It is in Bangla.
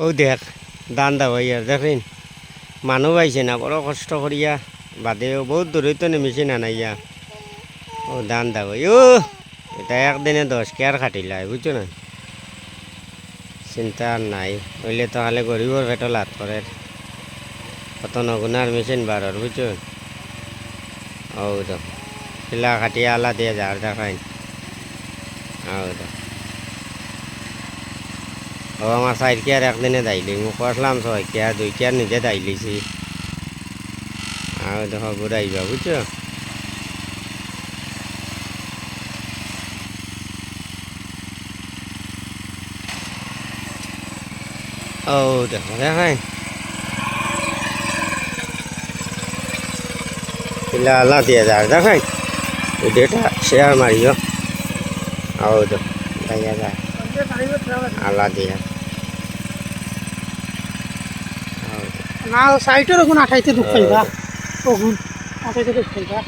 ও দেখ দান দা ভাইয়া দেখেন মানুষ আইছে না বড় কষ্ট করিয়া বাদেও বহুত দূরে তো নেমেছে না নাইয়া ও দান দা ভাই ও এটা একদিনে 10 কেয়ার খাটিলাই বুঝছো না চিন্তা আর নাই হইলে তো হালে গরিবর পেটো লাত করে কত নগুনার মেশিন বারর বুঝছো ও তো শিলা খাটিয়া আলা দিয়ে যার দেখাইন ও তো ও আমার 4 কেয়ার একদিনে দাইলি মুখ আসলাম 6 কেয়ার 2 কেয়ার নিজে দাইলিছি আর দেখো ঘুরাইবা বুঝছো ও দেখো দেখাই শিলা আলা দিয়ে যার দেখাই ভিডিওটা শেয়ার মারিও ও তো দাইয়া যায় আলা দিয়া না সাইটের ওগুন আঠাইতে ঢুক পাইবা ওগুন আঠাইতে ঢুক পাইবা